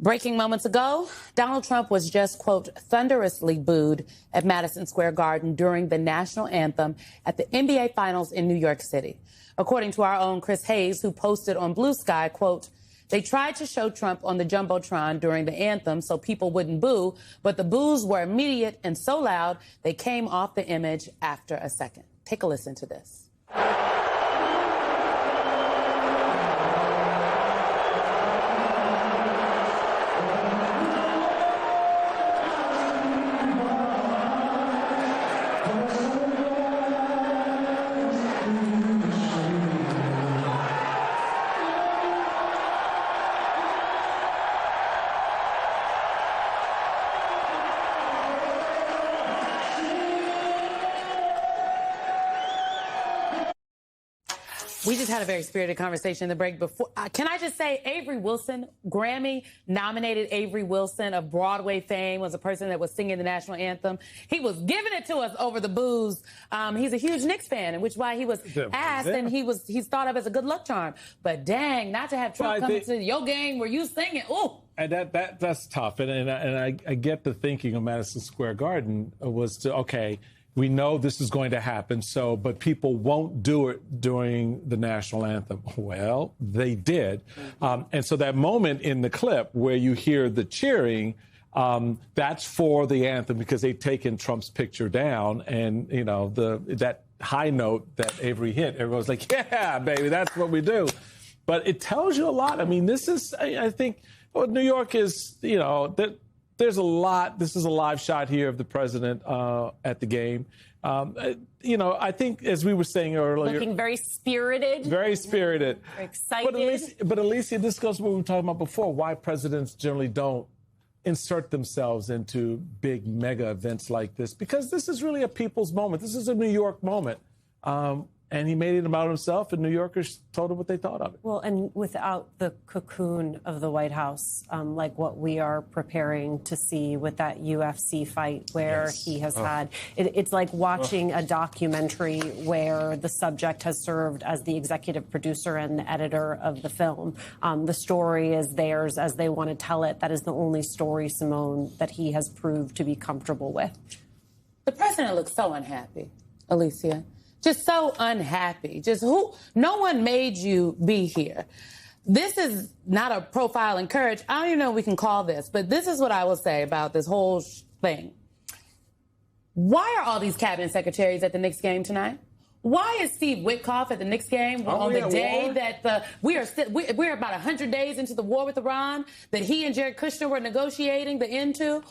Breaking moments ago, Donald Trump was just, quote, thunderously booed at Madison Square Garden during the national anthem at the NBA Finals in New York City. According to our own Chris Hayes, who posted on Blue Sky, quote, they tried to show Trump on the Jumbotron during the anthem so people wouldn't boo, but the boos were immediate and so loud they came off the image after a second. Take a listen to this. We just had a very spirited conversation in the break before. Can I just say, Avery Wilson, Grammy-nominated Avery Wilson of Broadway fame, was a person that was singing the national anthem. He was giving it to us over the boos. He's a huge Knicks fan, which is why he was asked, and he's thought of as a good luck charm. But dang, not to have Trump come to your game where you singing. Ooh. And that's tough. And I get the thinking of Madison Square Garden was to, okay, we know this is going to happen, but people won't do it during the national anthem. Well, they did. And so that moment in the clip where you hear the cheering, that's for the anthem because they've taken Trump's picture down. And, you know, that high note that Avery hit, everyone's like, yeah, baby, that's what we do. But it tells you a lot. I mean, this is, I think, New York is, you know, there's a lot. This is a live shot here of the president at the game. You know, I think, as we were saying earlier, looking very spirited. Very spirited. Very excited. But Alicia, this goes to what we were talking about before, why presidents generally don't insert themselves into big mega events like this, because this is really a people's moment. This is a New York moment. And he made it about himself, and New Yorkers told him what they thought of it. Well, and without the cocoon of the White House, like what we are preparing to see with that UFC fight where he has had, it's like watching a documentary where the subject has served as the executive producer and the editor of the film. The story is theirs as they want to tell it. That is the only story, Simone, that he has proved to be comfortable with. The president looks so unhappy, Alicia. Just so unhappy. No one made you be here. This is not a profile in courage. I don't even know what we can call this, but this is what I will say about this whole thing. Why are all these cabinet secretaries at the Knicks game tonight? Why is Steve Witkoff at the Knicks game on the day that we're about 100 days into the war with Iran that he and Jared Kushner were negotiating the end to?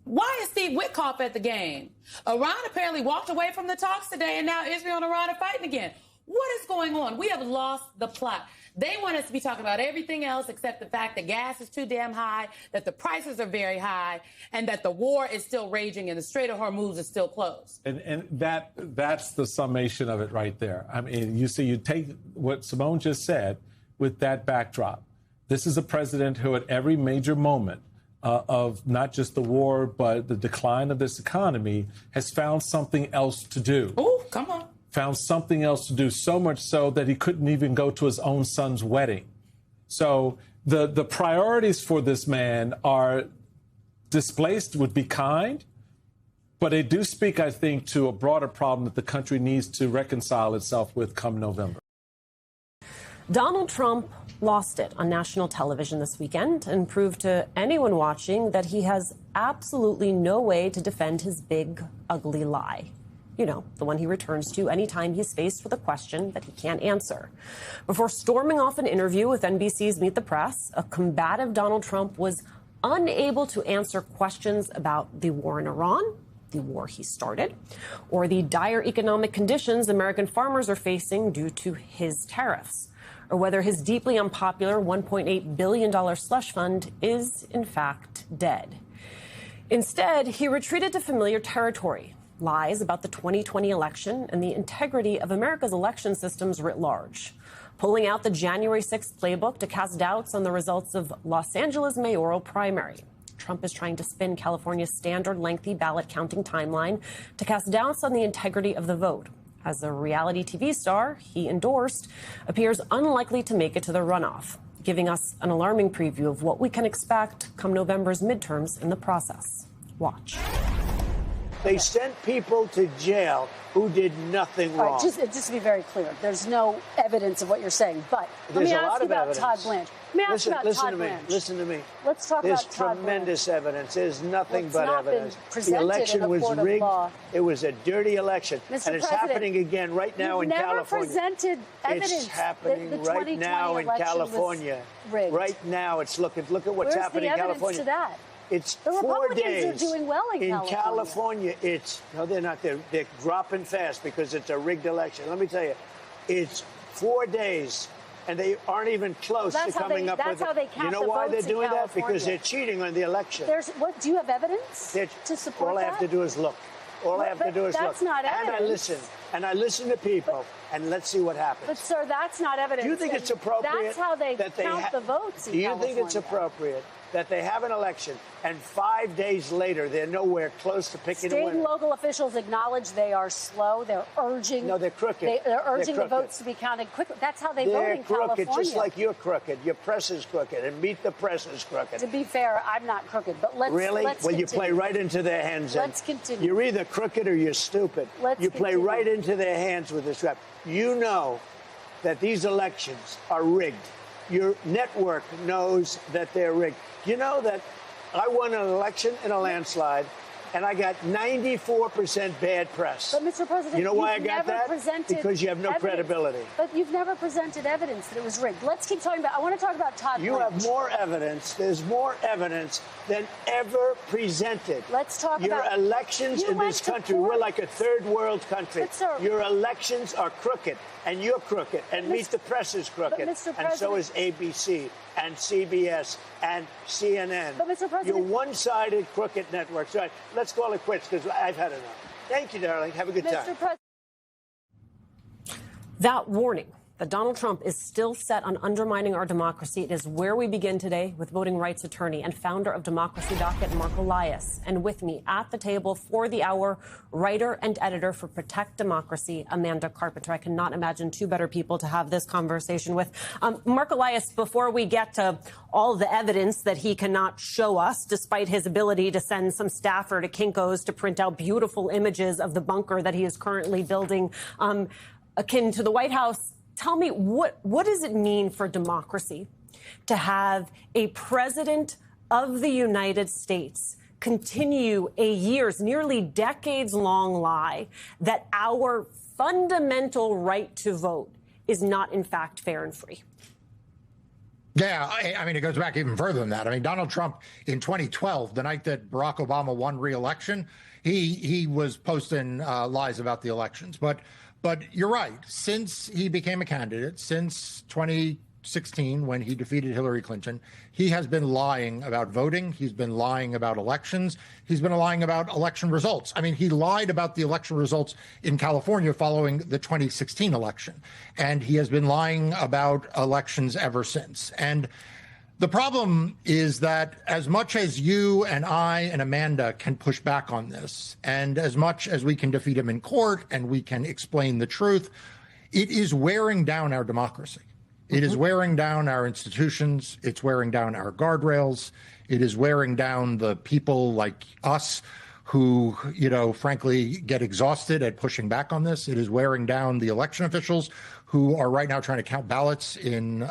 Why is Steve Witkoff at the game? Iran apparently walked away from the talks today, and now Israel and Iran are fighting again. What is going on? We have lost the plot. They want us to be talking about everything else except the fact that gas is too damn high, that the prices are very high, and that the war is still raging and the Strait of Hormuz is still closed. And that's the summation of it right there. I mean, you take what Simone just said with that backdrop. This is a president who at every major moment of not just the war, but the decline of this economy, has found something else to do. Oh, come on. Found something else to do, so much so that he couldn't even go to his own son's wedding. So the priorities for this man are displaced, would be kind, but they do speak, I think, to a broader problem that the country needs to reconcile itself with come November. Donald Trump lost it on national television this weekend and proved to anyone watching that he has absolutely no way to defend his big, ugly lie. You know, the one he returns to anytime he's faced with a question that he can't answer. Before storming off an interview with NBC's Meet the Press, a combative Donald Trump was unable to answer questions about the war in Iran, the war he started, or the dire economic conditions American farmers are facing due to his tariffs, or whether his deeply unpopular $1.8 billion slush fund is, in fact, dead. Instead, he retreated to familiar territory, lies about the 2020 election and the integrity of America's election systems writ large, pulling out the January 6th playbook to cast doubts on the results of Los Angeles mayoral primary. Trump is trying to spin California's standard lengthy ballot counting timeline to cast doubts on the integrity of the vote. As a reality TV star he endorsed appears unlikely to make it to the runoff. giving us an alarming preview of what we can expect come November's midterms in the process. Watch. They sent people to jail who did nothing wrong. All right, just to be very clear, there's no evidence of what you're saying. But let me ask you about Todd Blanche. Let me ask you about Todd Blanche. Listen to me. Let's talk There's about Todd Blanche. There's tremendous evidence. There's nothing but evidence. The election was rigged. It was a dirty election. Mr. And it's happening again right now in California. You've never presented evidence. It's happening the right now in California. Rigged. Right now, it's look at what's happening in California. Where's the evidence to that? It's the 4 Republicans days. are doing well in California. It's no, they're not. They're dropping fast because it's a rigged election. Let me tell you, it's 4 days, and they aren't even close to coming up with. That's how they count. You know why they're doing that? California. Because they're cheating on the election. Do you have evidence to support all that? All I have to do is look. All I have to do is look. That's not evidence. And I listen. And I listen to people, and let's see what happens. But, sir, that's not evidence. Do you think it's appropriate? That's how they count the votes in Do you California. think it's appropriate that they have an election and 5 days later they're nowhere close to picking a winner? State and local officials acknowledge they are slow. They're urging. No, they're crooked. They're urging the votes to be counted quickly. That's how they vote in California. They're crooked, just like you're crooked. Your press is crooked, and Meet the Press is crooked. To be fair, I'm not crooked, but let's really. Let's well, continue. You play right into their hands. Let's continue. You're either crooked or you're stupid. You play right into their hands with this rap. You know that these elections are rigged. Your network knows that they're rigged. You know that I won an election in a landslide, and I got 94% bad press. But, Mr. President, you know why I got that? Because you have no credibility. But you've never presented evidence that it was rigged. Let's keep talking about. I want to talk about Todd Blanche. You have more evidence. There's more evidence than ever presented. Let's talk about your elections in this country. We're like a third world country. But, sir, your elections are crooked, and you're crooked, and Meet the Press is crooked, and so is ABC and CBS and CNN. But, Mr. President, you're one-sided crooked networks. All right, let's call it quits because I've had enough. Thank you, darling. Have a good time. That warning that Donald Trump is still set on undermining our democracy. It is where we begin today with voting rights attorney and founder of Democracy Docket, Mark Elias. And with me at the table for the hour, writer and editor for Protect Democracy, Amanda Carpenter. I cannot imagine two better people to have this conversation with. Mark Elias, before we get to all the evidence that he cannot show us, despite his ability to send some staffer to Kinko's to print out beautiful images of the bunker that he is currently building, akin to the White House, tell me, what does it mean for democracy to have a president of the United States continue a years, nearly decades-long lie that our fundamental right to vote is not, in fact, fair and free? Yeah, I mean, it goes back even further than that. I mean, Donald Trump in 2012, the night that Barack Obama won re-election, he was posting lies about the elections. But you're right. Since he became a candidate, since 2016, when he defeated Hillary Clinton, he has been lying about voting. He's been lying about elections. He's been lying about election results. I mean, he lied about the election results in California following the 2016 election. And he has been lying about elections ever since. And the problem is that as much as you and I and Amanda can push back on this, and as much as we can defeat him in court and we can explain the truth, it is wearing down our democracy. It is wearing down our institutions. It's wearing down our guardrails. It is wearing down the people like us who, you know, frankly, get exhausted at pushing back on this. It is wearing down the election officials who are right now trying to count ballots in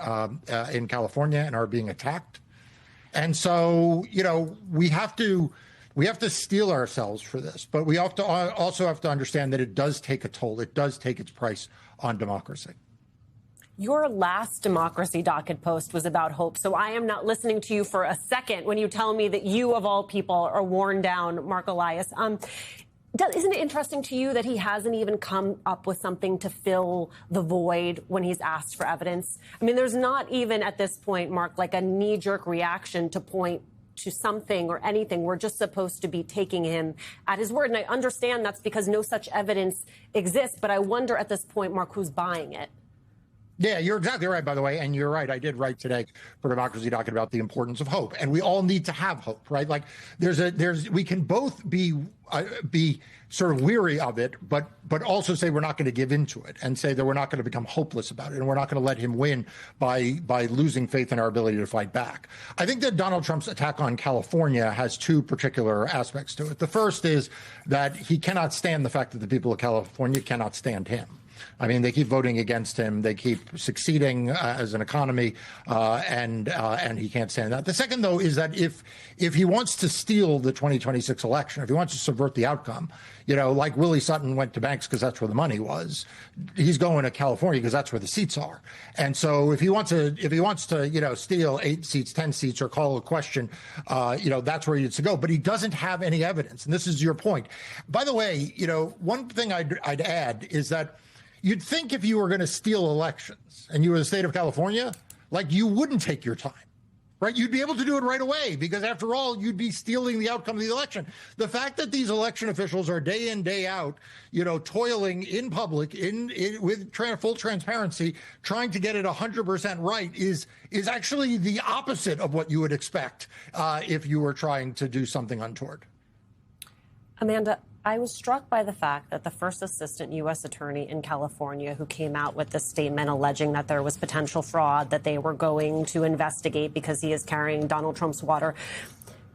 California and are being attacked. And so, you know, we have to steel ourselves for this, but we also have to understand that it does take a toll. It does take its price on democracy. Your last Democracy Docket post was about hope, so I am not listening to you for a second when you tell me that you, of all people, are worn down, Mark Elias. Isn't it interesting to you that he hasn't even come up with something to fill the void when he's asked for evidence? I mean, there's not even at this point, Mark, like a knee-jerk reaction to point to something or anything. We're just supposed to be taking him at his word. And I understand that's because no such evidence exists. But I wonder at this point, Mark, who's buying it? Yeah, you're exactly right, by the way. And you're right. I did write today for Democracy talking about the importance of hope. And we all need to have hope, right? Like we can both be sort of weary of it, but also say we're not going to give into it and say that we're not going to become hopeless about it. And we're not going to let him win by losing faith in our ability to fight back. I think that Donald Trump's attack on California has two particular aspects to it. The first is that he cannot stand the fact that the people of California cannot stand him. I mean, they keep voting against him. They keep succeeding as an economy, and he can't stand that. The second, though, is that if he wants to steal the 2026 election, if he wants to subvert the outcome, like Willie Sutton went to Banks because that's where the money was, he's going to California because that's where the seats are. And so if he wants to, steal 8 seats, 10 seats, or call a question, that's where he needs to go. But he doesn't have any evidence, and this is your point. By the way, one thing I'd add is that you'd think if you were going to steal elections and you were the state of California, like you wouldn't take your time, right? You'd be able to do it right away because after all, you'd be stealing the outcome of the election. The fact that these election officials are day in, day out, toiling in public with full transparency, trying to get it 100% right is actually the opposite of what you would expect if you were trying to do something untoward. Amanda, I was struck by the fact that the first assistant U.S. attorney in California who came out with this statement alleging that there was potential fraud, that they were going to investigate because he is carrying Donald Trump's water,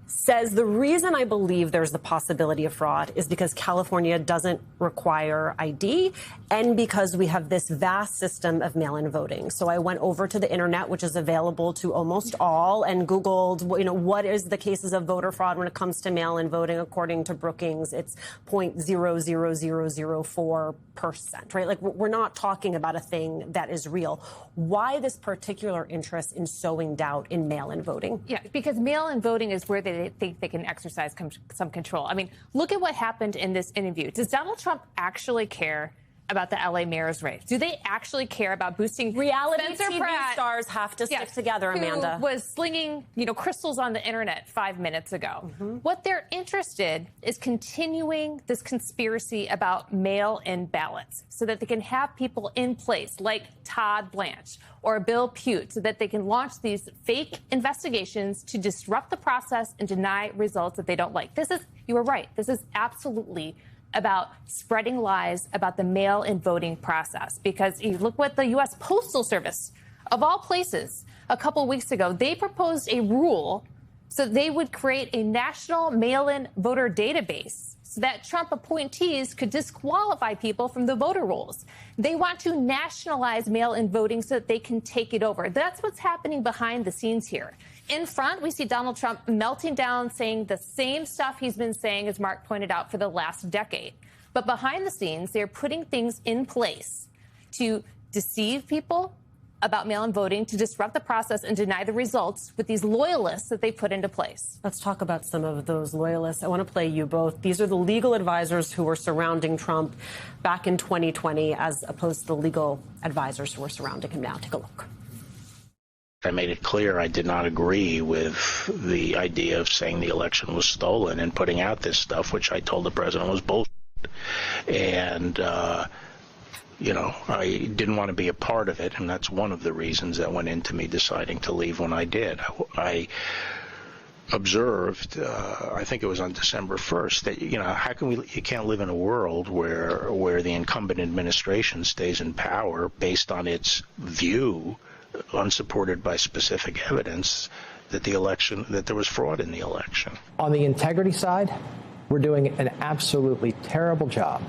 says the reason I believe there's the possibility of fraud is because California doesn't require ID and because we have this vast system of mail-in voting. So I went over to the internet, which is available to almost all, and Googled, what is the cases of voter fraud when it comes to mail-in voting? According to Brookings, it's 0.00004%, right? Like, we're not talking about a thing that is real. Why this particular interest in sowing doubt in mail-in voting? Yeah, because mail-in voting is where they think they can exercise some control. I mean, look at what happened in this interview. Does Donald Trump actually care about the LA mayor's race? Do they actually care about boosting reality Spencer TV Pratt, stars have to stick together, Amanda. Who was slinging, crystals on the internet 5 minutes ago. What they're interested is continuing this conspiracy about mail-in ballots so that they can have people in place like Todd Blanche or Bill Pute so that they can launch these fake investigations to disrupt the process and deny results that they don't like. You were right. This is absolutely about spreading lies about the mail-in voting process. Because you look what the U.S. Postal Service, of all places, a couple weeks ago, they proposed a rule so they would create a national mail-in voter database so that Trump appointees could disqualify people from the voter rolls. They want to nationalize mail-in voting so that they can take it over. That's what's happening behind the scenes here. In front, we see Donald Trump melting down, saying the same stuff he's been saying, as Mark pointed out, for the last decade. But behind the scenes, they're putting things in place to deceive people about mail-in voting, to disrupt the process and deny the results with these loyalists that they put into place. Let's talk about some of those loyalists. I want to play you both. These are the legal advisors who were surrounding Trump back in 2020 as opposed to the legal advisors who are surrounding him now. Take a look. I made it clear I did not agree with the idea of saying the election was stolen and putting out this stuff, which I told the president was bullshit. And, I didn't want to be a part of it, and that's one of the reasons that went into me deciding to leave when I did. I observed, I think it was on December 1st, that, how can you can't live in a world where the incumbent administration stays in power based on its view, unsupported by specific evidence, that there was fraud in the election. On the integrity side, we're doing an absolutely terrible job,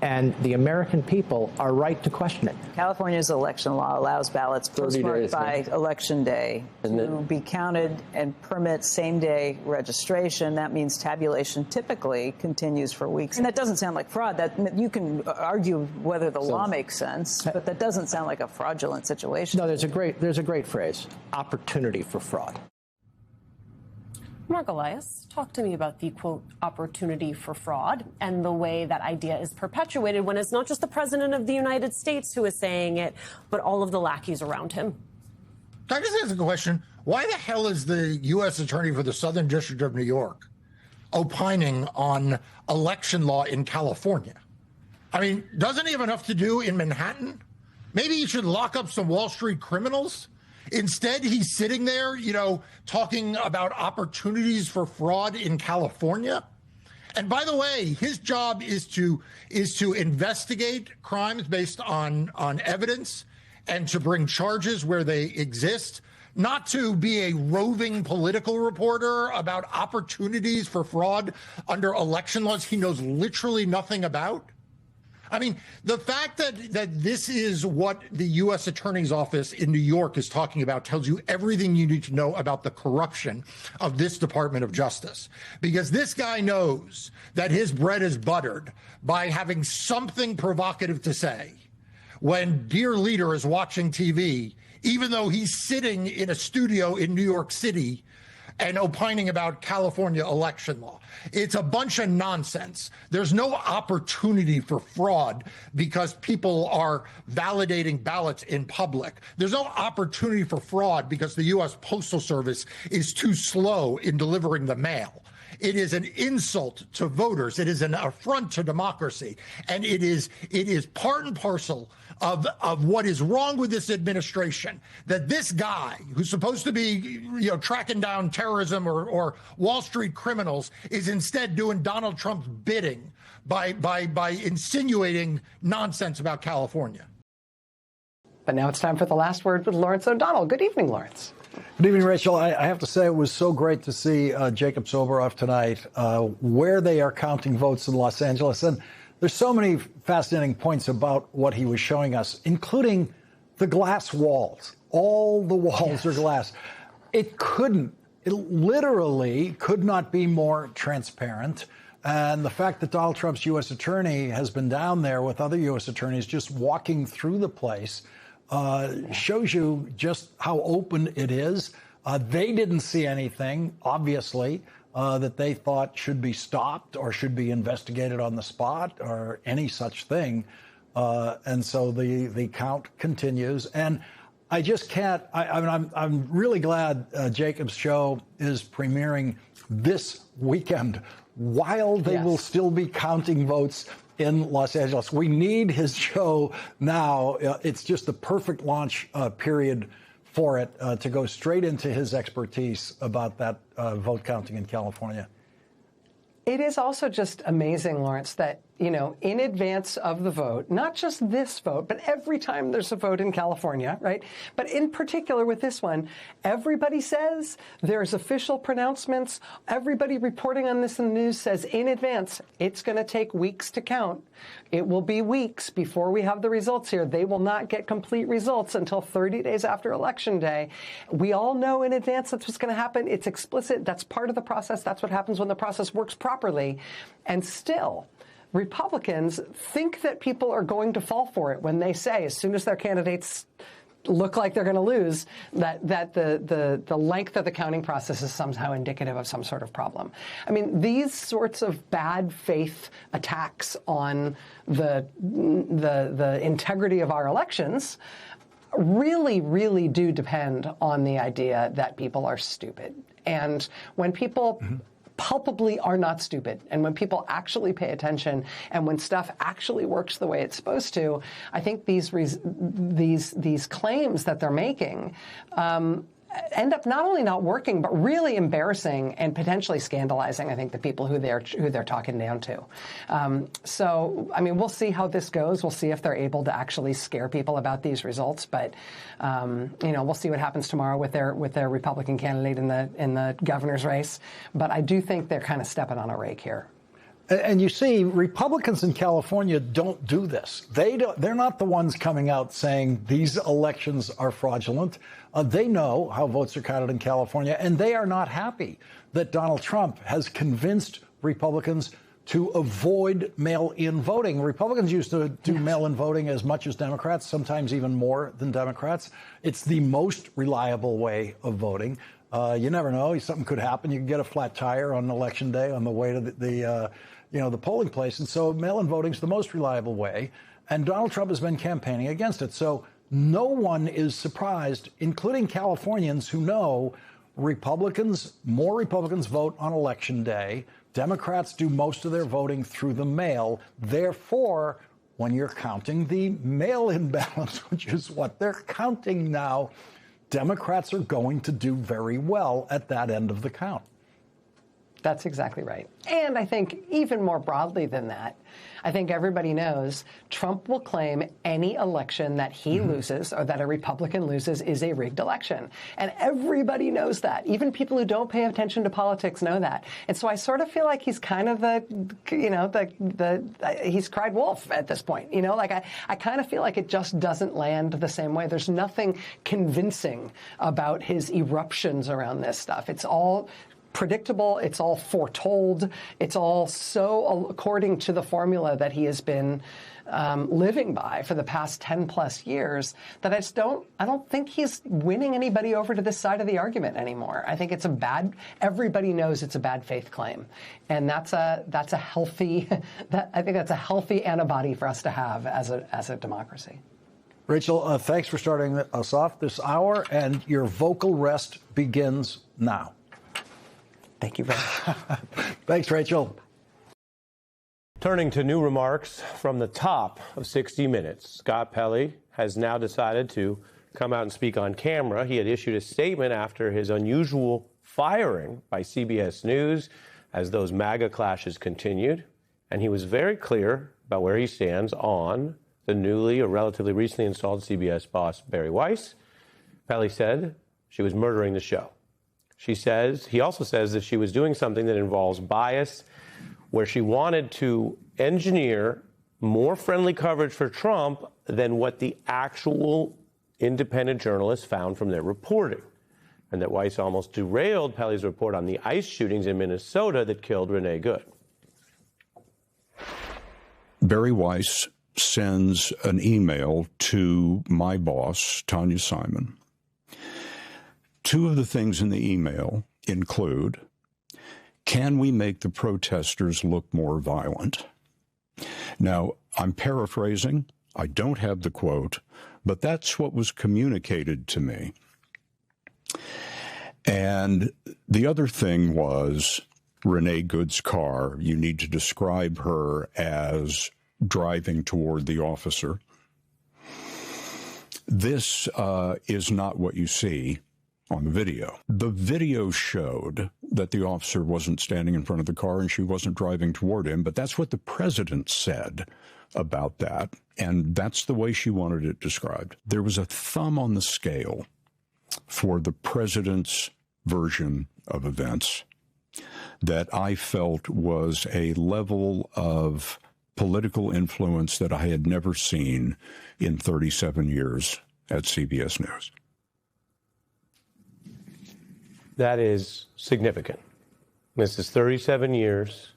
and the American people are right to question it. California's election law allows ballots postmarked by Election Day to be counted and permit same-day registration. That means tabulation typically continues for weeks. And that doesn't sound like fraud. That you can argue whether the law makes sense, but that doesn't sound like a fraudulent situation. No, there's a great phrase: opportunity for fraud. Mark Elias, talk to me about the, quote, opportunity for fraud and the way that idea is perpetuated when it's not just the president of the United States who is saying it, but all of the lackeys around him. Can I just ask a question? Why the hell is the U.S. Attorney for the Southern District of New York opining on election law in California? I mean, doesn't he have enough to do in Manhattan? Maybe you should lock up some Wall Street criminals. Instead, he's sitting there, talking about opportunities for fraud in California. And by the way, his job is to investigate crimes based on evidence and to bring charges where they exist, not to be a roving political reporter about opportunities for fraud under election laws he knows literally nothing about. I mean, the fact that this is what the U.S. Attorney's Office in New York is talking about tells you everything you need to know about the corruption of this Department of Justice. Because this guy knows that his bread is buttered by having something provocative to say when dear leader is watching TV, even though he's sitting in a studio in New York City and opining about California election law. It's a bunch of nonsense. There's no opportunity for fraud because people are validating ballots in public. There's no opportunity for fraud because the U.S. Postal Service is too slow in delivering the mail. It is an insult to voters. It is an affront to democracy. And it is part and parcel of what is wrong with this administration, that this guy who's supposed to be, tracking down terrorism or Wall Street criminals is instead doing Donald Trump's bidding by insinuating nonsense about California. But now it's time for the last word with Lawrence O'Donnell. Good evening, Lawrence. Good evening, Rachel. I have to say it was so great to see Jacob Soboroff tonight, where they are counting votes in Los Angeles. And there's so many fascinating points about what he was showing us, including the glass walls. All the walls are glass. It literally could not be more transparent. And the fact that Donald Trump's U.S. attorney has been down there with other U.S. attorneys just walking through the place shows you just how open it is. They didn't see anything, obviously, that they thought should be stopped or should be investigated on the spot or any such thing. And so the count continues. And I just can't, I'm really glad Jacob's show is premiering this weekend while they will still be counting votes in Los Angeles. We need his show now. It's just the perfect launch period for it to go straight into his expertise about that vote counting in California. It is also just amazing, Lawrence, that, in advance of the vote, not just this vote, but every time there's a vote in California, right? But in particular with this one, everybody says there's official pronouncements. Everybody reporting on this in the news says in advance, it's going to take weeks to count. It will be weeks before we have the results here. They will not get complete results until 30 days after Election Day. We all know in advance that's what's going to happen. It's explicit. That's part of the process. That's what happens when the process works properly. And still, Republicans think that people are going to fall for it when they say, as soon as their candidates look like they're going to lose, that the length of the counting process is somehow indicative of some sort of problem. I mean, these sorts of bad faith attacks on the integrity of our elections really, really do depend on the idea that people are stupid. And when people palpably are not stupid, and when people actually pay attention, and when stuff actually works the way it's supposed to, I think these claims that they're making end up not only not working, but really embarrassing and potentially scandalizing, I think, the people who they're talking down to. So, I mean, we'll see how this goes. We'll see if they're able to actually scare people about these results. But, we'll see what happens tomorrow with their Republican candidate in the governor's race. But I do think they're kind of stepping on a rake here. And you see, Republicans in California don't do this. They're not the ones coming out saying these elections are fraudulent. They know how votes are counted in California, and they are not happy that Donald Trump has convinced Republicans to avoid mail-in voting. Republicans used to do mail-in voting as much as Democrats, sometimes even more than Democrats. It's the most reliable way of voting. You never know. Something could happen. You can get a flat tire on Election Day on the way to the polling place. And so mail-in voting is the most reliable way. And Donald Trump has been campaigning against it. So no one is surprised, including Californians who know more Republicans vote on Election Day. Democrats do most of their voting through the mail. Therefore, when you're counting the mail-in ballots, which is what they're counting now. Democrats are going to do very well at that end of the count. That's exactly right. And I think even more broadly than that, I think everybody knows Trump will claim any election that he loses or that a Republican loses is a rigged election. And everybody knows that. Even people who don't pay attention to politics know that. And so I sort of feel like he's kind of he's cried wolf at this point. I kind of feel like it just doesn't land the same way. There's nothing convincing about his eruptions around this stuff. It's all predictable. It's all foretold. It's all so according to the formula that he has been living by for the past 10 plus years that I don't think he's winning anybody over to this side of the argument anymore. I think everybody knows it's a bad faith claim. And that's a healthy, I think that's a healthy antibody for us to have as a democracy. Rachel, thanks for starting us off this hour, and your vocal rest begins now. Thank you very much. Thanks, Rachel. Turning to new remarks from the top of 60 Minutes, Scott Pelley has now decided to come out and speak on camera. He had issued a statement after his unusual firing by CBS News as those MAGA clashes continued. And he was very clear about where he stands on the newly or relatively recently installed CBS boss, Bari Weiss. Pelley said she was murdering the show. He also says that she was doing something that involves bias, where she wanted to engineer more friendly coverage for Trump than what the actual independent journalists found from their reporting. And that Weiss almost derailed Pelley's report on the ICE shootings in Minnesota that killed Renee Good. Bari Weiss sends an email to my boss, Tanya Simon. Two of the things in the email include, can we make the protesters look more violent? Now, I'm paraphrasing. I don't have the quote, but that's what was communicated to me. And the other thing was Renee Good's car. You need to describe her as driving toward the officer. This is not what you see on the video. The video showed that the officer wasn't standing in front of the car and she wasn't driving toward him, but that's what the president said about that, and that's the way she wanted it described. There was a thumb on the scale for the president's version of events that I felt was a level of political influence that I had never seen in 37 years at CBS News. That is significant. This is 37 years.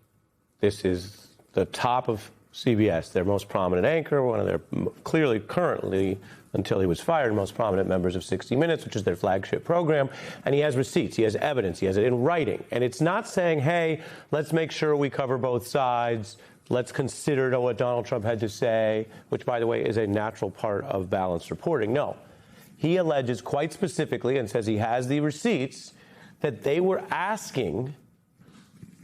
This is the top of CBS, their most prominent anchor, one of their clearly currently, until he was fired, most prominent members of 60 Minutes, which is their flagship program. And he has receipts, he has evidence, he has it in writing. And it's not saying, hey, let's make sure we cover both sides. Let's consider what Donald Trump had to say, which, by the way, is a natural part of balanced reporting. No. He alleges quite specifically and says he has the receipts that they were asking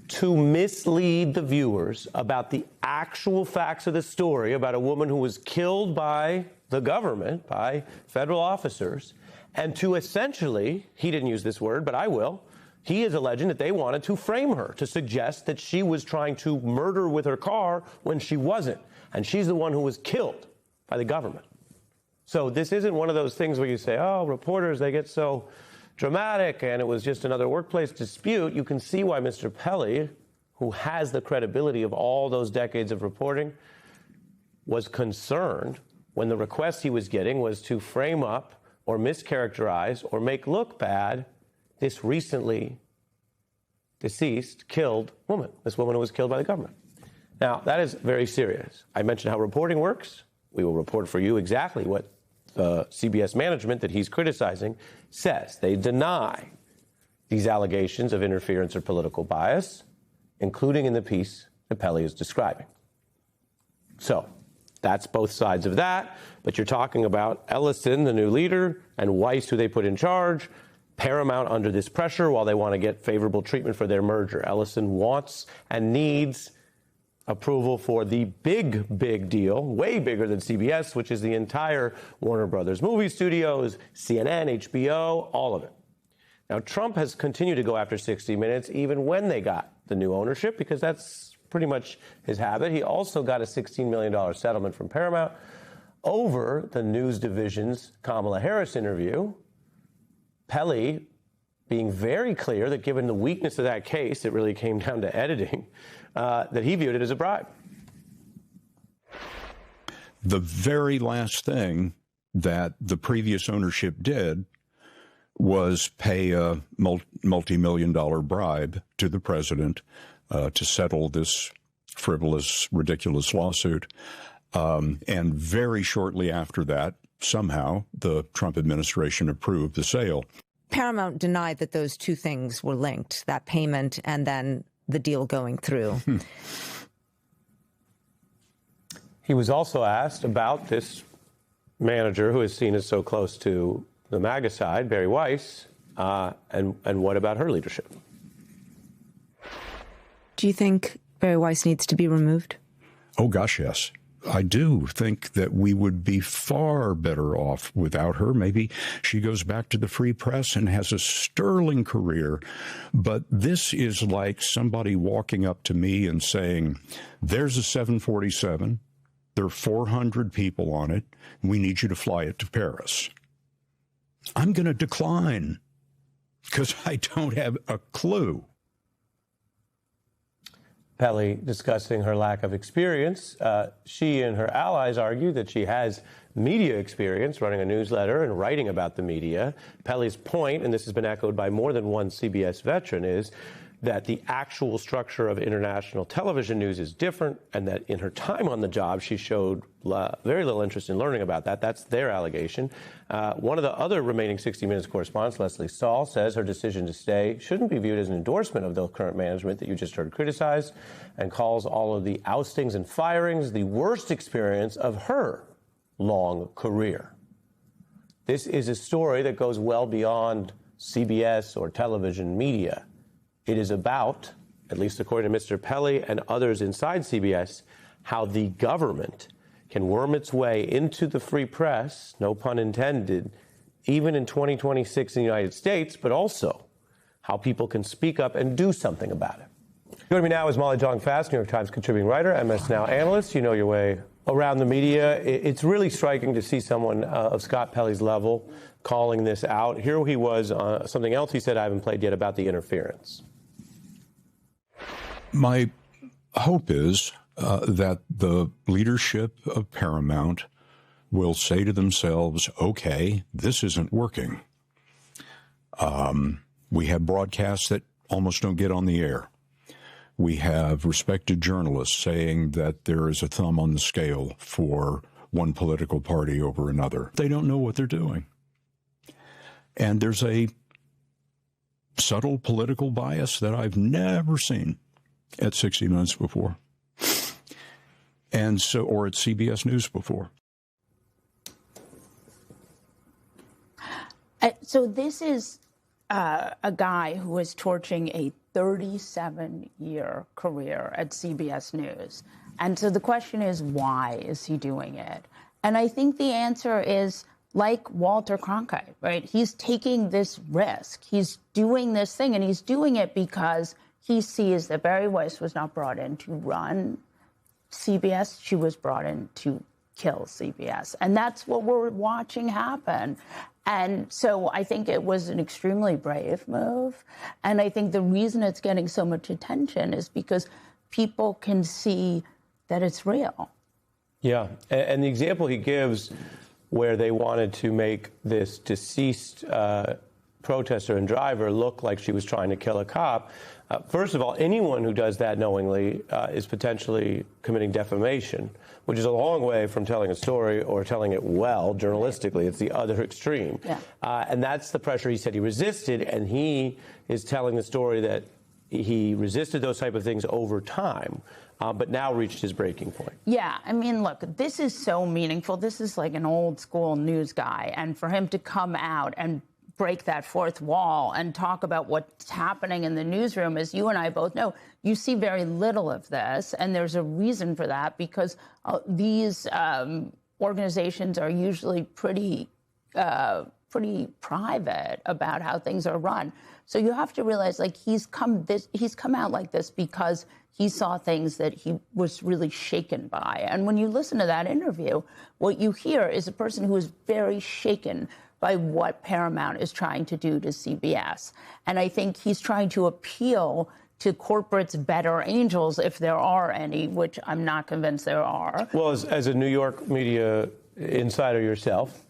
to mislead the viewers about the actual facts of the story about a woman who was killed by the government, by federal officers, and to essentially, he didn't use this word, but I will, he is alleging that they wanted to frame her, to suggest that she was trying to murder with her car when she wasn't, and she's the one who was killed by the government. So this isn't one of those things where you say, oh, reporters, they get so dramatic, and it was just another workplace dispute. You can see why Mr. Pelley, who has the credibility of all those decades of reporting, was concerned when the request he was getting was to frame up or mischaracterize or make look bad this recently deceased, killed woman, this woman who was killed by the government. Now, that is very serious. I mentioned how reporting works. We will report for you exactly what the CBS management that he's criticizing says. They deny these allegations of interference or political bias, including in the piece that Pelley is describing. So that's both sides of that. But you're talking about Ellison, the new leader, and Weiss, who they put in charge, paramount under this pressure while they want to get favorable treatment for their merger. Ellison wants and needs approval for the big deal, way bigger than CBS, which is the entire Warner Brothers movie studios, CNN, HBO, all of it. Now, Trump has continued to go after 60 Minutes even when they got the new ownership, because that's pretty much his habit. He also got a $16 million settlement from Paramount over the news division's Kamala Harris interview. Pelley being very clear that given the weakness of that case, it really came down to editing, that he viewed it as a bribe. The very last thing that the previous ownership did was pay a multi-million-dollar bribe to the president to settle this frivolous, ridiculous lawsuit. And very shortly after that, somehow, the Trump administration approved the sale. Paramount denied that those two things were linked, that payment and then the deal going through. He was also asked about this manager who is seen as so close to the MAGA side, Bari Weiss, and what about her leadership? Do you think Bari Weiss needs to be removed? Oh, gosh, yes. I do think that we would be far better off without her. Maybe she goes back to the free press and has a sterling career. But this is like somebody walking up to me and saying, there's a 747. There are 400 people on it. We need you to fly it to Paris. I'm going to decline because I don't have a clue. Pelley discussing her lack of experience. She and her allies argue that she has media experience running a newsletter and writing about the media. Pelley's point, and this has been echoed by more than one CBS veteran, is that the actual structure of international television news is different, and that in her time on the job, she showed very little interest in learning about that. That's their allegation. One of the other remaining 60 Minutes correspondents, Leslie Stahl, says her decision to stay shouldn't be viewed as an endorsement of the current management that you just heard criticized, and calls all of the oustings and firings the worst experience of her long career. This is a story that goes well beyond CBS or television media. It is about, at least according to Mr. Pelley and others inside CBS, how the government can worm its way into the free press, no pun intended, even in 2026 in the United States, but also how people can speak up and do something about it. Joining me now is Molly Jong-Fast, New York Times contributing writer, MS Now analyst. You know your way around the media. It's really striking to see someone of Scott Pelley's level calling this out. Here he was, something else he said I haven't played yet about the interference. My hope is that the leadership of Paramount will say to themselves, okay, this isn't working. We have broadcasts that almost don't get on the air. We have respected journalists saying that there is a thumb on the scale for one political party over another. They don't know what they're doing. And there's a subtle political bias that I've never seen at 60 Minutes before, and so, or at CBS News before. So this is a guy who is torching a 37-year career at CBS News. And so the question is, why is he doing it? And I think the answer is like Walter Cronkite, right? He's taking this risk. He's doing this thing, and he's doing it because he sees that Bari Weiss was not brought in to run CBS. She was brought in to kill CBS. And that's what we're watching happen. And so I think it was an extremely brave move. And I think the reason it's getting so much attention is because people can see that it's real. Yeah. And the example he gives where they wanted to make this deceased protester and driver look like she was trying to kill a cop. First of all, anyone who does that knowingly is potentially committing defamation, which is a long way from telling a story or telling it well journalistically. It's the other extreme. Yeah. And that's the pressure he said he resisted. And he is telling the story that he resisted those type of things over time, but now reached his breaking point. Yeah. I mean, look, this is so meaningful. This is like an old school news guy. And for him to come out and break that fourth wall and talk about what's happening in the newsroom, as you and I both know, you see very little of this. And there's a reason for that, because these organizations are usually pretty private about how things are run. So you have to realize, like, he's come out like this because he saw things that he was really shaken by. And when you listen to that interview, what you hear is a person who is very shaken by what Paramount is trying to do to CBS. And I think he's trying to appeal to corporate's better angels, if there are any, which I'm not convinced there are. Well, as a New York media insider yourself,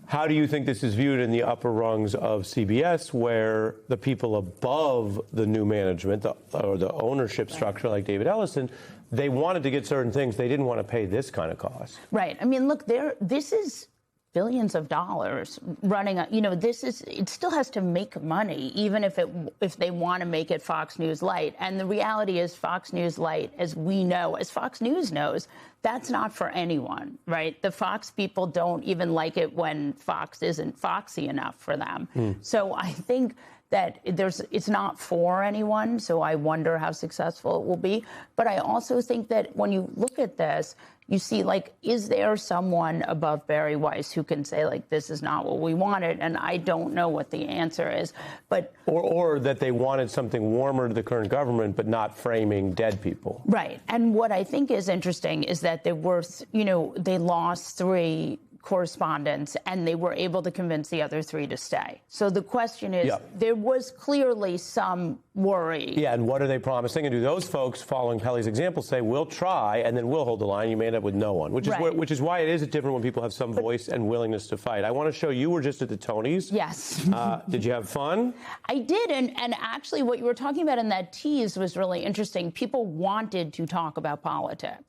how do you think this is viewed in the upper rungs of CBS, where the people above the new management or the ownership structure, like David Ellison, they wanted to get certain things. They didn't want to pay this kind of cost. Right. I mean, look, this is billions of dollars running. It still has to make money, even if they want to make it Fox News Light. And the reality is, Fox News Light, as we know, as Fox News knows, that's not for anyone, right? The Fox people don't even like it when Fox isn't foxy enough for them. So I think that it's not for anyone. So I wonder how successful it will be. But I also think that when you look at this, you see, like, is there someone above Bari Weiss who can say, like, this is not what we wanted? And I don't know what the answer is. But or that they wanted something warmer to the current government, but not framing dead people. Right. And what I think is interesting is that they lost 3 correspondents, and they were able to convince the other 3 to stay. So the question is, there was clearly some worry. Yeah, and what are they promising? And do those folks, following Kelly's example, say, we'll try, and then we'll hold the line? You may end up with no one, which is why it is different when people have some voice and willingness to fight. I want to show you were just at the Tonys. Yes. Did you have fun? I did, and actually what you were talking about in that tease was really interesting. People wanted to talk about politics.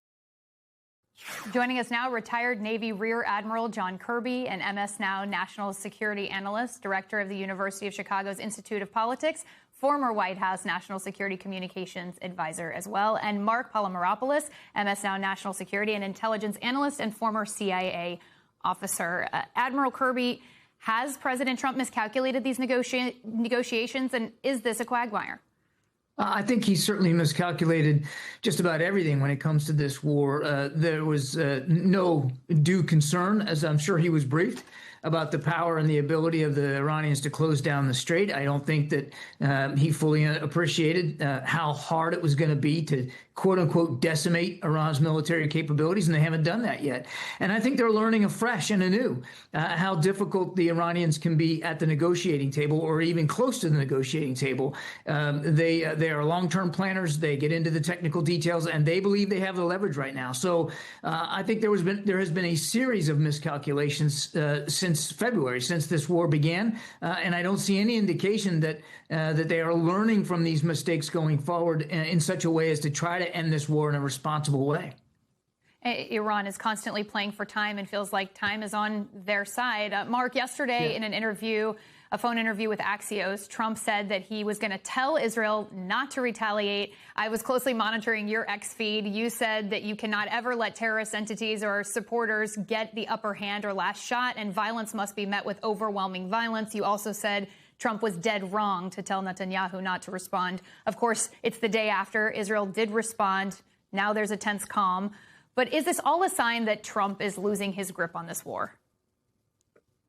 Joining us now, retired Navy Rear Admiral John Kirby, and MS Now national security analyst, director of the University of Chicago's Institute of Politics, former White House national security communications advisor as well, and Mark Polymeropoulos, MS Now national security and intelligence analyst and former CIA officer. Admiral Kirby, has President Trump miscalculated these negotiations, and is this a quagmire? I think he certainly miscalculated just about everything when it comes to this war. There was no due concern, as I'm sure he was briefed, about the power and the ability of the Iranians to close down the strait. I don't think that he fully appreciated how hard it was going to be to, quote unquote, decimate Iran's military capabilities, and they haven't done that yet. And I think they're learning afresh and anew how difficult the Iranians can be at the negotiating table, or even close to the negotiating table. They are long-term planners. They get into the technical details, and they believe they have the leverage right now. So I think there has been a series of miscalculations since February, since this war began, and I don't see any indication that they are learning from these mistakes going forward in such a way as to try to end this war in a responsible way. Iran is constantly playing for time and feels like time is on their side. Mark, yesterday in a phone interview with Axios, Trump said that he was going to tell Israel not to retaliate. I was closely monitoring your X feed. You said that you cannot ever let terrorist entities or supporters get the upper hand or last shot, and violence must be met with overwhelming violence. You also said Trump was dead wrong to tell Netanyahu not to respond. Of course, it's the day after Israel did respond. Now there's a tense calm. But is this all a sign that Trump is losing his grip on this war?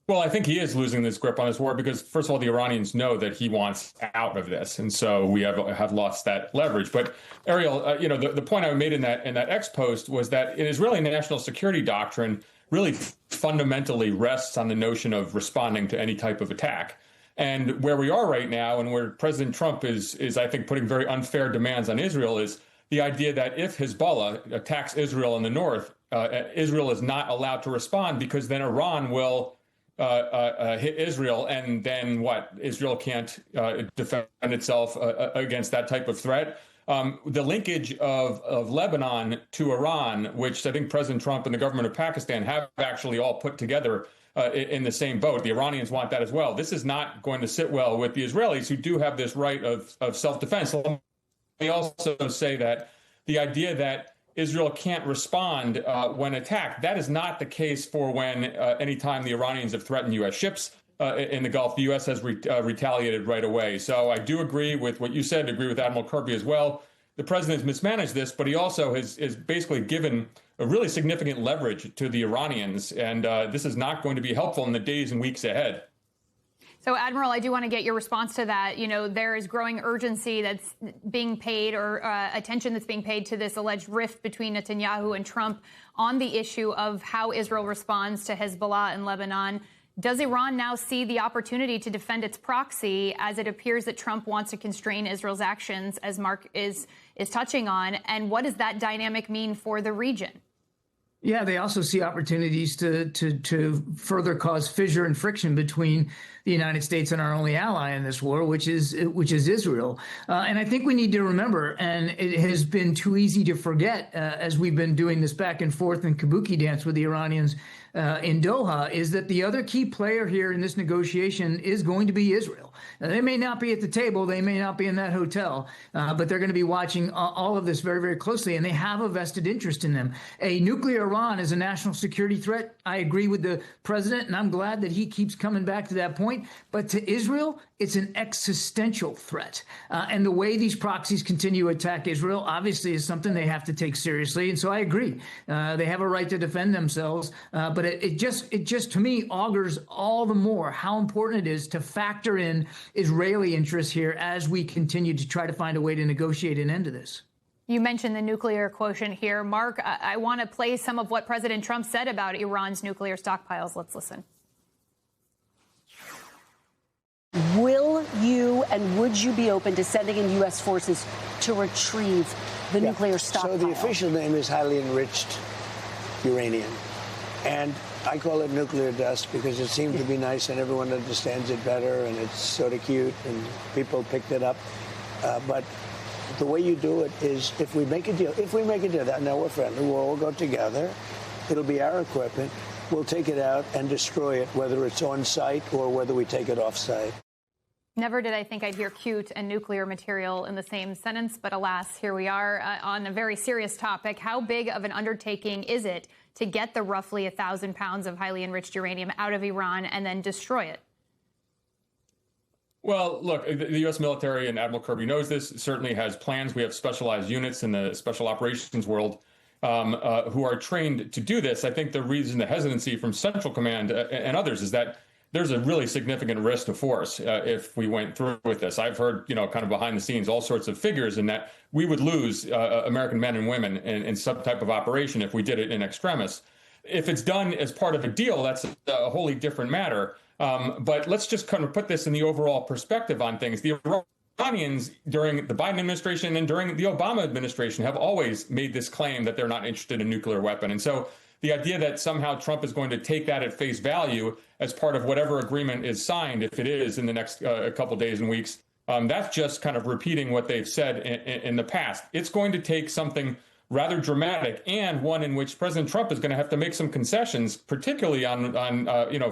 Well, I think he is losing this grip on this war because, first of all, the Iranians know that he wants out of this. And so we have lost that leverage. But, Ariel, the point I made in that X post was that an Israeli national security doctrine really fundamentally rests on the notion of responding to any type of attack. And where we are right now, and where President Trump is I think, putting very unfair demands on Israel, is the idea that if Hezbollah attacks Israel in the north, Israel is not allowed to respond because then Iran will hit Israel, and then what? Israel can't defend itself against that type of threat. The linkage of Lebanon to Iran, which I think President Trump and the government of Pakistan have actually all put together in the same boat. The Iranians want that as well. This is not going to sit well with the Israelis, who do have this right of self-defense. Let me also say that the idea that Israel can't respond when attacked, that is not the case for when anytime the Iranians have threatened U.S. ships. in the Gulf, the U.S. has retaliated right away. So I do agree with what you said, agree with Admiral Kirby as well. The president has mismanaged this, but he also has basically given a really significant leverage to the Iranians. And this is not going to be helpful in the days and weeks ahead. So, Admiral, I do want to get your response to that. You know, there is growing urgency that's being paid, or attention that's being paid to this alleged rift between Netanyahu and Trump on the issue of how Israel responds to Hezbollah in Lebanon. Does Iran now see the opportunity to defend its proxy, as it appears that Trump wants to constrain Israel's actions, as Mark is touching on? And what does that dynamic mean for the region? Yeah, they also see opportunities to further cause fissure and friction between the United States and our only ally in this war, which is Israel. And I think we need to remember, and it has been too easy to forget as we've been doing this back and forth and kabuki dance with the Iranians in Doha, is that the other key player here in this negotiation is going to be Israel. Now, they may not be at the table, they may not be in that hotel, but they're going to be watching all of this very, very closely, and they have a vested interest in them. A nuclear Iran is a national security threat. I agree with the president, and I'm glad that he keeps coming back to that point. But to Israel, it's an existential threat. And the way these proxies continue to attack Israel obviously is something they have to take seriously. And so I agree. They have a right to defend themselves. But it just to me augurs all the more how important it is to factor in Israeli interests here as we continue to try to find a way to negotiate an end to this. You mentioned the nuclear quotient here. Mark, I want to play some of what President Trump said about Iran's nuclear stockpiles. Let's listen. Will you and would you be open to sending in U.S. forces to retrieve the nuclear stockpile? So the official name is highly enriched uranium. And I call it nuclear dust because it seems to be nice and everyone understands it better and it's sort of cute and people picked it up. But the way you do it is if we make a deal, that now we're friendly, we'll all go together. It'll be our equipment. We'll take it out and destroy it, whether it's on site or whether we take it off site. Never did I think I'd hear cute and nuclear material in the same sentence, but alas, here we are on a very serious topic. How big of an undertaking is it to get the roughly 1,000 pounds of highly enriched uranium out of Iran and then destroy it? Well, look, the U.S. military, and Admiral Kirby knows this, certainly has plans. We have specialized units in the special operations world who are trained to do this. I think the reason the hesitancy from Central Command and others is that there's a really significant risk to force if we went through with this. I've heard, kind of behind the scenes, all sorts of figures in that we would lose American men and women in some type of operation if we did it in extremis. If it's done as part of a deal, that's a wholly different matter. But let's just kind of put this in the overall perspective on things. The Iranians during the Biden administration and during the Obama administration have always made this claim that they're not interested in a nuclear weapon. And so the idea that somehow Trump is going to take that at face value as part of whatever agreement is signed, if it is in the next couple days and weeks, that's just kind of repeating what they've said in the past. It's going to take something rather dramatic and one in which President Trump is going to have to make some concessions, particularly on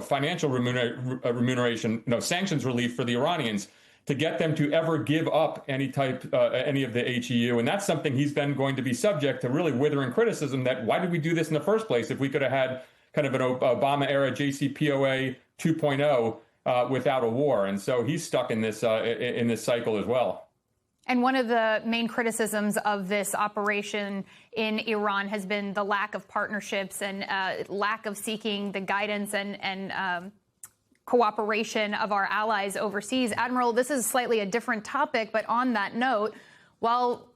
financial remuneration, sanctions relief for the Iranians, to get them to ever give up any of the HEU. And that's something he's then going to be subject to really withering criticism that why did we do this in the first place if we could have had kind of an Obama-era JCPOA 2.0 without a war. And so he's stuck in this cycle as well. And one of the main criticisms of this operation in Iran has been the lack of partnerships and lack of seeking the guidance and cooperation of our allies overseas. Admiral, this is slightly a different topic, but on that note, while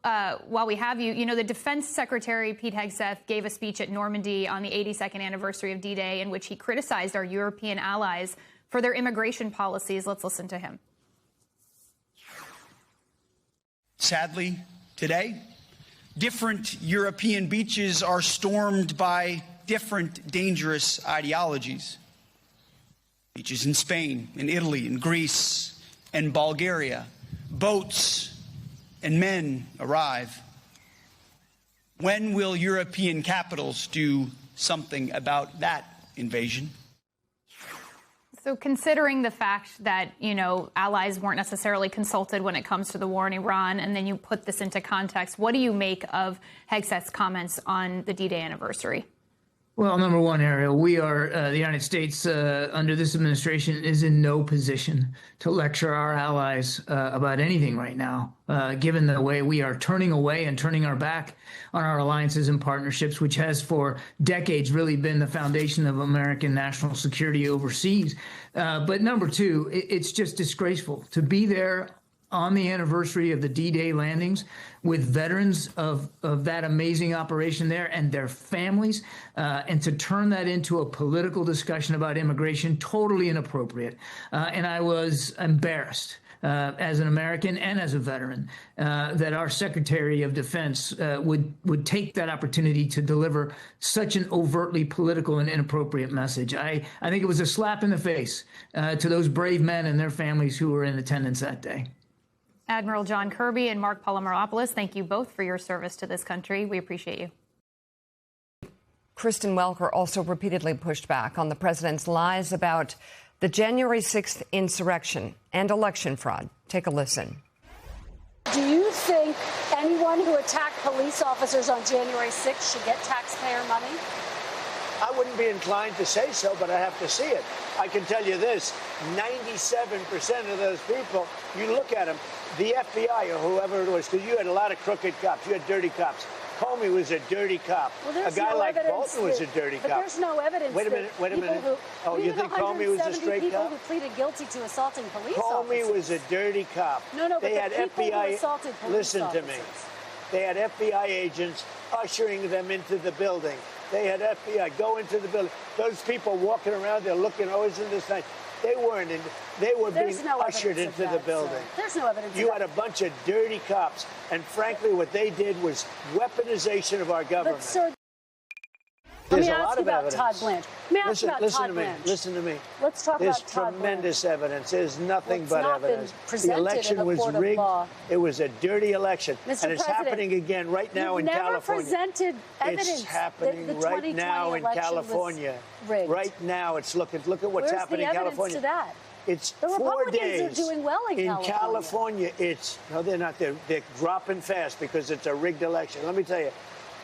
we have you, the Defense Secretary Pete Hegseth gave a speech at Normandy on the 82nd anniversary of D-Day in which he criticized our European allies for their immigration policies. Let's listen to him. Sadly, today, different European beaches are stormed by different dangerous ideologies. Beaches in Spain, in Italy, in Greece, and Bulgaria, boats and men arrive. When will European capitals do something about that invasion? So considering the fact that, allies weren't necessarily consulted when it comes to the war in Iran, and then you put this into context, what do you make of Hegseth's comments on the D-Day anniversary? Well, number one, Ariel, we are, the United States under this administration is in no position to lecture our allies about anything right now, given the way we are turning away and turning our back on our alliances and partnerships, which has for decades really been the foundation of American national security overseas. But number two, it's just disgraceful to be there on the anniversary of the D-Day landings with veterans of that amazing operation there and their families, and to turn that into a political discussion about immigration, totally inappropriate. And I was embarrassed as an American and as a veteran that our Secretary of Defense would take that opportunity to deliver such an overtly political and inappropriate message. I think it was a slap in the face to those brave men and their families who were in attendance that day. Admiral John Kirby and Mark Palomaropoulos, thank you both for your service to this country. We appreciate you. Kristen Welker also repeatedly pushed back on the president's lies about the January 6th insurrection and election fraud. Take a listen. Do you think anyone who attacked police officers on January 6th should get taxpayer money? I wouldn't be inclined to say so, but I have to see it. I can tell you this, 97% of those people, you look at them, the FBI or whoever it was, because you had a lot of crooked cops, you had dirty cops. Comey was a dirty cop. Well, a guy like Bolton was a dirty cop. But there's no evidence. Wait a minute. Oh, you think Comey was a straight people cop? Who pleaded guilty to assaulting police Comey officers. was a dirty cop. No, they had but the people FBI. who assaulted police Listen officers. to me. They had FBI agents ushering them into the building. They had FBI go into the building. Those people walking around, they're looking, oh, isn't this nice? They weren't in. They were being ushered into the building. There's no evidence. You had a bunch of dirty cops, and frankly, what they did was weaponization of our government. But, sir, let me ask you about Todd Blanche. Listen to me. Listen to me. Let's talk There's about Todd tremendous evidence. There's nothing but not been evidence. The presented election in a was court of rigged. law. It was a dirty election, Mr. and it's President, happening again right now in California. You've never presented evidence. It's happening that the right now in 2020 election California. was rigged. Right now, it's looking. Look at what's Where's happening the in evidence California. to that? It's the 4 Republicans days. are doing well in California. It's no, they're not. They're dropping fast because it's a rigged election. Let me tell you,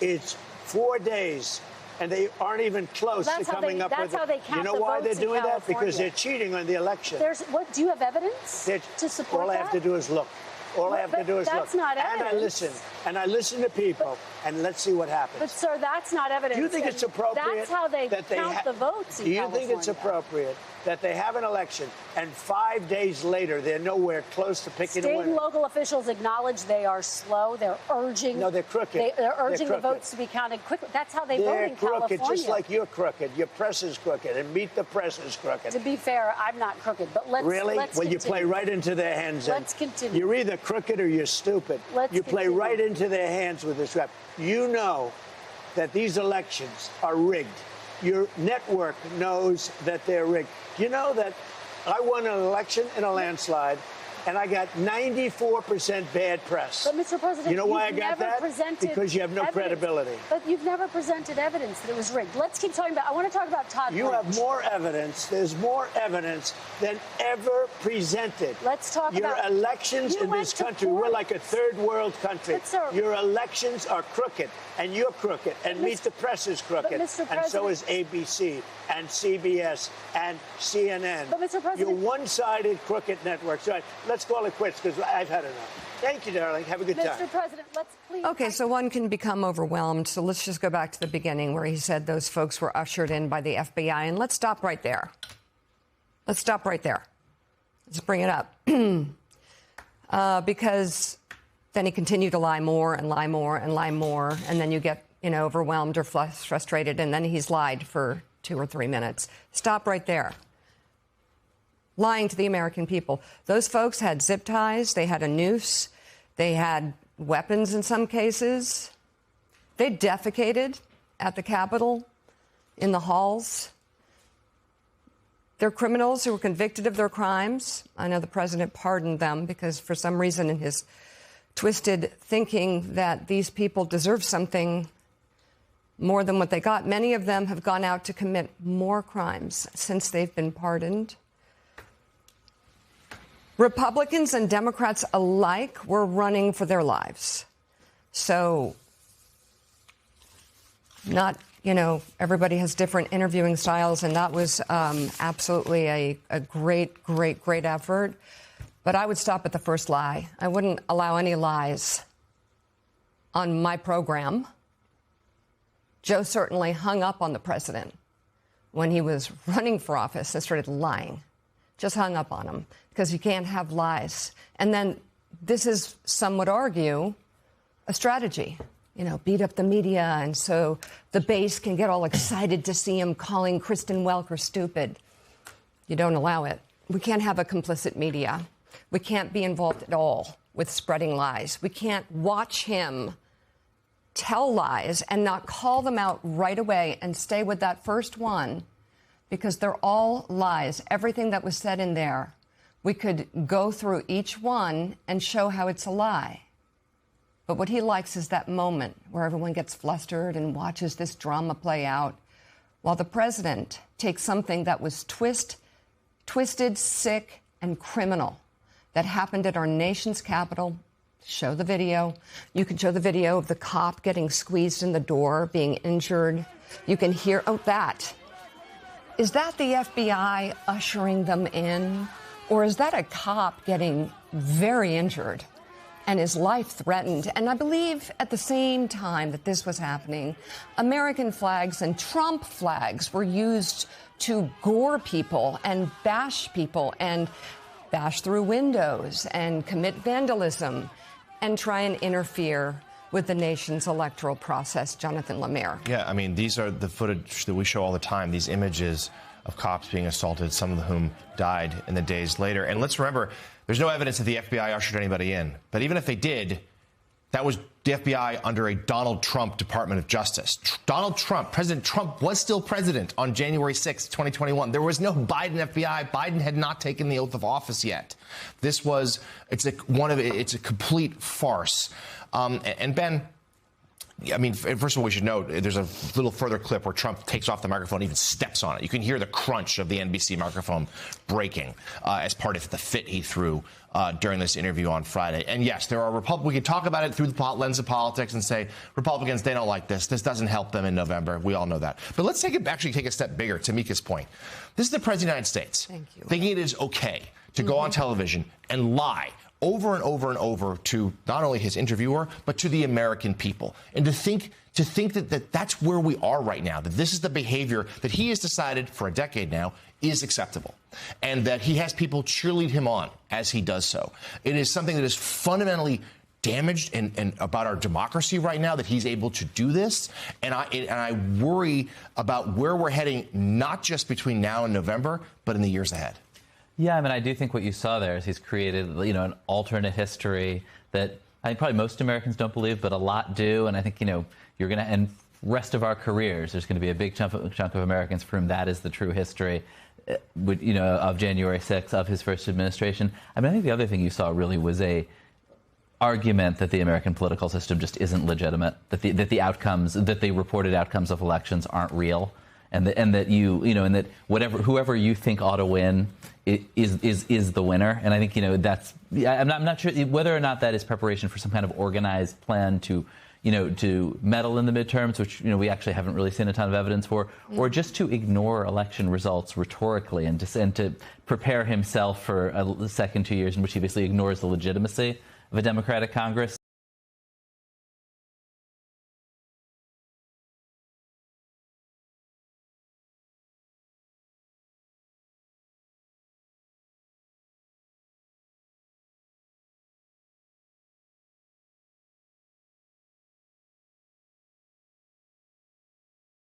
it's 4 days. And they aren't even close to coming up with it. You know why they're doing that? Because they're cheating on the election. Do you have evidence to support all that? I have to do is look. All I have to do is look. That's not evidence. And I listen to people, and let's see what happens. But, sir, that's not evidence. Do you think it's appropriate? That's how they count the votes in California. Do you think it's appropriate that they have an election, and 5 days later they're nowhere close to picking a winner? State and local officials acknowledge they are slow. They're urging. No, they're crooked. They're urging the votes to be counted quickly. That's how they vote in California. They're crooked, just like you're crooked. Your press is crooked, and Meet the Press is crooked. To be fair, I'm not crooked, but let's really. Let's well, continue. You play right into their hands. Let's continue. You're either crooked or you're stupid. You play right into their hands with this rap. You know that these elections are rigged. Your network knows that they're rigged. You know that I won an election in a landslide, and I got 94% bad press. But, Mr. President, you know why I got that? Because you have no credibility. But you've never presented evidence that it was rigged. Let's keep talking about. I want to talk about Todd Blanche. You have more evidence. There's more evidence than ever presented. Let's talk about your elections in this country. We're like a third world country. Your elections are crooked, and you're crooked, and Meet the Press is crooked, and so is ABC and CBS and CNN. But, Mr. President, you're one-sided crooked networks. Right, let's call it quits because I've had enough. Thank you, darling. Have a good time. Mr. President, let's please. Okay, so one can become overwhelmed. So let's just go back to the beginning where he said those folks were ushered in by the FBI. And let's stop right there. Let's stop right there. Let's bring it up. Because then he continued to lie more and lie more and lie more. And then you get, overwhelmed or frustrated. And then he's lied for 2 or 3 minutes. Stop right there. Lying to the American people. Those folks had zip ties. They had a noose. They had weapons in some cases. They defecated at the Capitol, in the halls. They're criminals who were convicted of their crimes. I know the president pardoned them because for some reason in his twisted thinking that these people deserve something more than what they got. Many of them have gone out to commit more crimes since they've been pardoned. Republicans and Democrats alike were running for their lives. So not everybody has different interviewing styles, and that was absolutely a great effort. But I would stop at the first lie. I wouldn't allow any lies on my program. Joe certainly hung up on the president when he was running for office and started lying. Just hung up on him, because you can't have lies. And then this is, some would argue, a strategy. Beat up the media, and so the base can get all excited to see him calling Kristen Welker stupid. You don't allow it. We can't have a complicit media. We can't be involved at all with spreading lies. We can't watch him tell lies and not call them out right away and stay with that first one, because they're all lies. Everything that was said in there, we could go through each one and show how it's a lie. But what he likes is that moment where everyone gets flustered and watches this drama play out, while the president takes something that was twisted, sick, and criminal that happened at our nation's capital. Show the video. You can show the video of the cop getting squeezed in the door, being injured. You can hear, that. Is that the FBI ushering them in? Or is that a cop getting very injured and his life threatened? And I believe at the same time that this was happening, American flags and Trump flags were used to gore people and bash through windows and commit vandalism and try and interfere with the nation's electoral process. Jonathan Lemire. Yeah, these are the footage that we show all the time, these images of cops being assaulted, some of whom died in the days later. And let's remember, there's no evidence that the FBI ushered anybody in. But even if they did, that was the FBI under a Donald Trump Department of Justice. Donald Trump, President Trump, was still president on January 6th, 2021. There was no Biden FBI. Biden had not taken the oath of office yet. It's a complete farce. And Ben, first of all, we should note there's a little further clip where Trump takes off the microphone and even steps on it. You can hear the crunch of the NBC microphone breaking as part of the fit he threw during this interview on Friday. And yes, there are Republicans. We can talk about it through the lens of politics and say Republicans, they don't like this. This doesn't help them in November. We all know that. But let's take a step bigger. To Mika's point, this is the President of the United States thinking it is okay to go on television and lie over and over and over to not only his interviewer, but to the American people. And to think that that's where we are right now, that this is the behavior that he has decided for a decade now is acceptable, and that he has people cheerlead him on as he does so. It is something that is fundamentally damaged and about our democracy right now, that he's able to do this. And I worry about where we're heading, not just between now and November, but in the years ahead. Yeah, I do think what you saw there is he's created, an alternate history that I think probably most Americans don't believe, but a lot do. And I think, you're going to, and rest of our careers, there's going to be a big chunk of Americans for whom that is the true history, of January 6th, of his first administration. I think the other thing you saw really was a argument that the American political system just isn't legitimate, that the reported outcomes of elections aren't real. And that whoever you think ought to win is the winner. And I think I'm not sure whether or not that is preparation for some kind of organized plan to meddle in the midterms, which we actually haven't really seen a ton of evidence for, or just to ignore election results rhetorically and to prepare himself for a second 2 years in which he basically ignores the legitimacy of a Democratic Congress.